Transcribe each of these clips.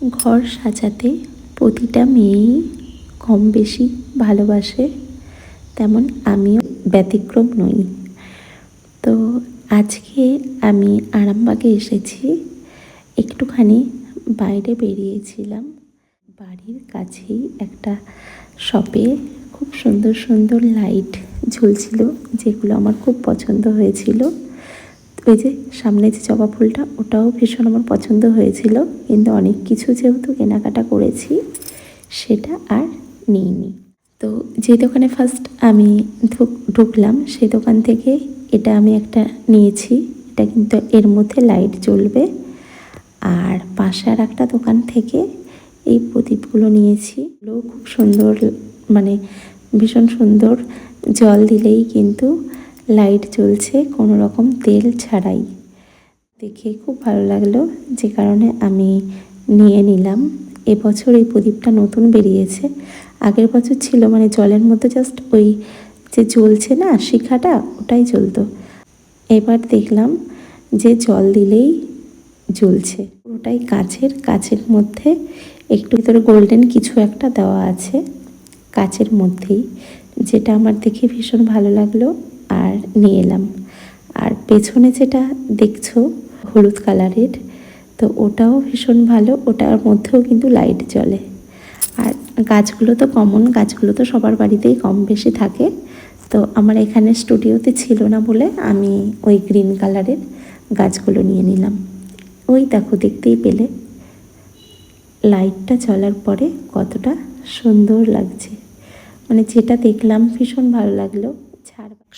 ঘর সাজাতে প্রতিটা মেয়েই কম বেশি ভালোবাসে, তেমন আমিও ব্যতিক্রম নই। তো আজকে আমি আরামবাগে এসেছি, একটুখানি বাইরে বেরিয়েছিলাম। বাড়ির কাছেই একটা শপে খুব সুন্দর সুন্দর লাইট ঝুলছিল, যেগুলো আমার খুব পছন্দ হয়েছিল। ওই যে সামনে যে জবা ফুলটা, ওটাও ভীষণ আমার পছন্দ হয়েছিল, কিন্তু অনেক কিছু যেহেতু কেনাকাটা করেছি সেটা আর নিইনি। তো যে দোকানে ফার্স্ট আমি ঢুকলাম সেই দোকান থেকে এটা আমি একটা নিয়েছি। এটা কিন্তু এর মধ্যে লাইট জ্বলবে। আর পাশে আর একটা দোকান থেকে এই প্রদীপগুলো নিয়েছি। এগুলো খুব সুন্দর, মানে ভীষণ সুন্দর, জল দিলেই কিন্তু লাইট জ্বলছে, কোনো রকম তেল ছাড়াই। দেখে খুব ভালো লাগলো, যে কারণে আমি নিয়ে নিলাম। এবছর এই প্রদীপটা নতুন বেরিয়েছে, আগের বছর ছিল মানে জলের মধ্যে জাস্ট ওই যে জ্বলছে না শিখাটা, ওটাই জ্বলতো। এবার দেখলাম যে জল দিলেই জ্বলছে। ওটাই কাচের মধ্যে একটু ভিতরে গোল্ডেন কিছু একটা দেওয়া আছে কাচের মধ্যেই, যেটা আমার দেখে ভীষণ ভালো লাগলো আর নিয়ে এলাম। আর পেছনে যেটা দেখছো হলুদ কালারের, তো ওটাও ভীষণ ভালো, ওটার মধ্যেও কিন্তু লাইট জ্বলে। আর গাছগুলো তো কমন, গাছগুলো তো সবার বাড়িতেই কম বেশি থাকে। তো আমার এখানে স্টুডিওতে ছিল না বলে আমি ওই গ্রিন কালারের গাছগুলো নিয়ে নিলাম। ওই দেখো, দেখতেই পেলে লাইটটা জ্বলার পরে কতটা সুন্দর লাগছে, মানে যেটা দেখলাম ভীষণ ভালো লাগলো।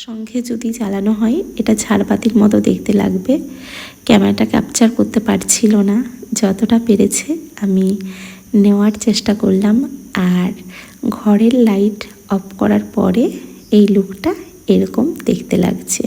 সঙ্গে যদি জ্বালানো হয় এটা ঝাড়বাতির মতো দেখতে লাগবে। ক্যামেরাটা ক্যাপচার করতে পারছিল না, যতটা পেরেছে আমি নেওয়ার চেষ্টা করলাম। আর ঘরের লাইট অফ করার পরে এই লুকটা এরকম দেখতে লাগছে।